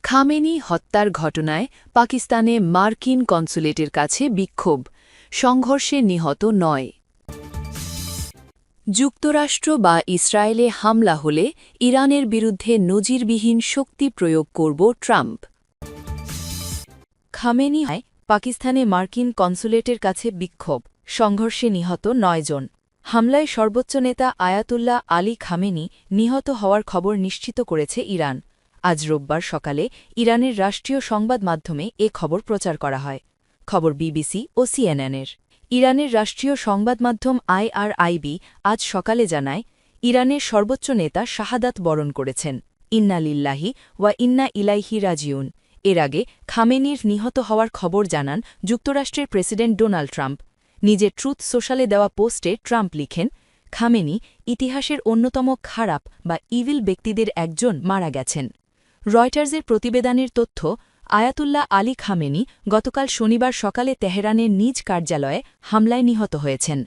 Khamenei হত্যার ঘটনায় পাকিস্তানে মার্কিন কনসুলেটের কাছে বিক্ষোভ, সংঘর্ষে নিহত ৯। যুক্তরাষ্ট্র বা ইসরায়েলে হামলা হলে ইরানের বিরুদ্ধে নজিরবিহীন শক্তি প্রয়োগ করব ট্রাম্প। খামেনি পাকিস্তানে মার্কিন কনসুলেটের কাছে বিক্ষোভ, সংঘর্ষে নিহত ৯ জন। হামলায় সর্বোচ্চ নেতা আয়াতুল্লাহ আলী খামেনি নিহত হওয়ার খবর নিশ্চিত করেছে ইরান। আজ রোববার সকালে ইরানের রাষ্ট্রীয় সংবাদ মাধ্যমে এ খবর প্রচার করা হয়। খবর বিবিসি ও সিএনএনের। ইরানের রাষ্ট্রীয় সংবাদ মাধ্যম IRIB আজ সকালে জানায়, ইরানের সর্বোচ্চ নেতা শাহাদাত বরণ করেছেন। ইন্না লিল্লাহি ওয়া ইন্না ইলাইহি রাজিউন। এর আগে খামেনির নিহত হওয়ার খবর জানান যুক্তরাষ্ট্রের প্রেসিডেন্ট ডোনাল্ড ট্রাম্প। নিজের ট্রুথ সোশ্যালে দেওয়া পোস্টে ট্রাম্প লিখেন, খামেনি ইতিহাসের অন্যতম খারাপ বা ইভিল ব্যক্তিদের একজন মারা গেছেন। রয়টার্সের প্রতিবেদনের তথ্য, আয়াতুল্লাহ আলী খামেনি গতকাল শনিবার সকালে তেহরানের নিজ কার্যালয়ে হামলায় নিহত হয়েছেন।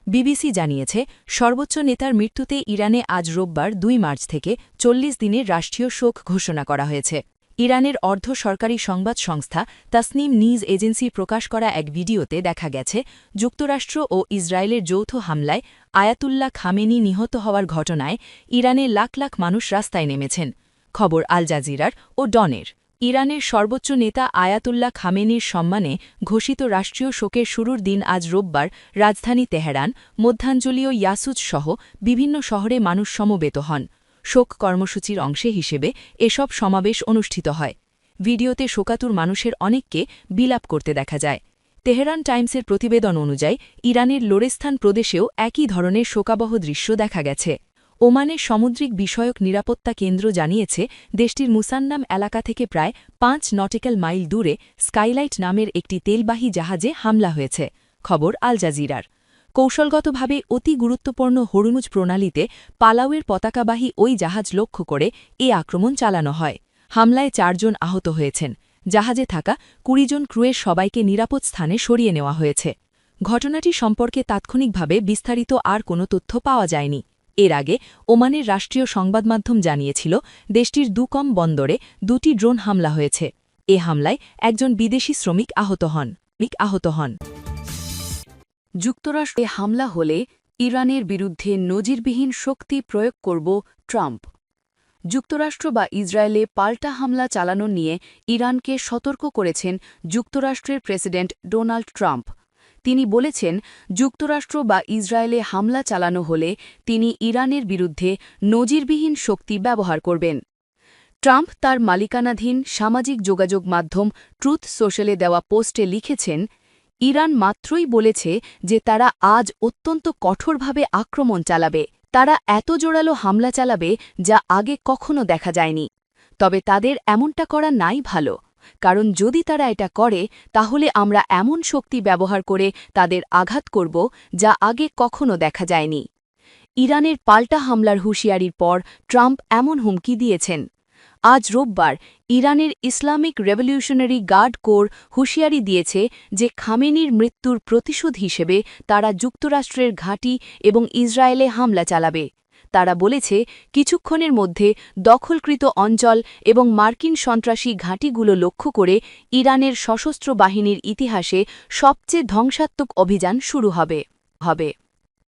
বিবিসি জানিয়েছে, সর্বোচ্চ নেতার মৃত্যুতে ইরানে আজ রোববার ২ মার্চ থেকে ৪০ দিনের রাষ্ট্রীয় শোক ঘোষণা করা হয়েছে। ইরানের অর্ধ সরকারি সংবাদ সংস্থা তাসনিম নিউজ এজেন্সি প্রকাশ করা এক ভিডিওতে দেখা গেছে, যুক্তরাষ্ট্র ও ইসরায়েলের যৌথ হামলায় আয়াতুল্লাহ খামেনি নিহত হওয়ার ঘটনায় ইরানে লাখ লাখ মানুষ রাস্তায় নেমেছেন। খবর আল জাজিরার ও ডনের। ইরানের সর্বোচ্চ নেতা আয়াতুল্লাহ খামেনির সম্মানে ঘোষিত রাষ্ট্রীয় শোকের শুরুর দিন আজ রোববার রাজধানী তেহরান, মধ্যাঞ্চলীয় ইয়াসুজ সহ বিভিন্ন শহরে মানুষ সমবেত হন। শোক কর্মসূচির অংশে হিসেবে এসব সমাবেশ অনুষ্ঠিত হয়। ভিডিওতে শোকাতুর মানুষের অনেককে বিলাপ করতে দেখা যায়। তেহরান টাইমসের প্রতিবেদন অনুযায়ী ইরানের লোরেস্থান প্রদেশেও একই ধরনের শোকাবহ দৃশ্য দেখা গেছে। ওমানের সামুদ্রিক বিষয়ক নিরাপত্তা কেন্দ্র জানিয়েছে, দেশটির মুসান্নাম এলাকা থেকে প্রায় ৫ নটিক্যাল মাইল দূরে স্কাইলাইট নামের একটি তেলবাহী জাহাজে হামলা হয়েছে। খবর আল জাজিরার। কৌশলগতভাবে অতি গুরুত্বপূর্ণ হরমুজ প্রণালীতে পালাউয়ের পতাকাবাহী ওই জাহাজ লক্ষ্য করে এ আক্রমণ চালানো হয়। হামলায় ৪ জন আহত হয়েছেন। জাহাজে থাকা ২০ জন ক্রুয়ের সবাইকে নিরাপদ স্থানে সরিয়ে নেওয়া হয়েছে। ঘটনাটি সম্পর্কে তাৎক্ষণিকভাবে বিস্তারিত আর কোনো তথ্য পাওয়া যায়নি। এর আগে ওমানের রাষ্ট্রীয় সংবাদমাধ্যম জানিয়েছিল, দেশটির দুকম বন্দরে ২টি ড্রোন হামলা হয়েছে। এ হামলায় একজন বিদেশি শ্রমিক আহত হন। যুক্তরাষ্ট্রে হামলা হলে ইরানের বিরুদ্ধে নজিরবিহীন শক্তি প্রয়োগ করব ট্রাম্প। যুক্তরাষ্ট্র বা ইসরায়েলে পাল্টা হামলা চালানো নিয়ে ইরানকে সতর্ক করেছেন যুক্তরাষ্ট্রের প্রেসিডেন্ট ডোনাল্ড ট্রাম্প। তিনি বলেছেন, যুক্তরাষ্ট্র বা ইসরায়েলে হামলা চালানো হলে তিনি ইরানের বিরুদ্ধে নজিরবিহীন শক্তি ব্যবহার করবেন। ট্রাম্প তার মালিকানাধীন সামাজিক যোগাযোগ মাধ্যম ট্রুথ সোশ্যালে দেওয়া পোস্টে লিখেছেন, ইরান মাত্রই বলেছে যে তারা আজ অত্যন্ত কঠোরভাবে আক্রমণ চালাবে। তারা এত জোরালো হামলা চালাবে যা আগে কখনো দেখা যায়নি। তবে তাদের এমনটা করা নাই ভালো, কারণ যদি তারা এটা করে তাহলে আমরা এমন শক্তি ব্যবহার করে তাদের আঘাত করব যা আগে কখনো দেখা যায়নি। ইরানের পাল্টা হামলার হুঁশিয়ারির পর ট্রাম্প এমন হুমকি দিয়েছেন। আজ রোববার ইরানের ইসলামিক রেভলিউশনারি গার্ড কোর হুঁশিয়ারি দিয়েছে যে খামেনির মৃত্যুর প্রতিশোধ হিসেবে তারা যুক্তরাষ্ট্রের ঘাঁটি এবং ইসরায়েলে হামলা চালাবে। তারা বলেছে, কিছুক্ষণের মধ্যে দখলকৃত অঞ্চল এবং মার্কিন সন্ত্রাসী ঘাঁটিগুলো লক্ষ্য করে ইরানের সশস্ত্র বাহিনীর ইতিহাসে সবচেয়ে ধ্বংসাত্মক অভিযান শুরু হবে।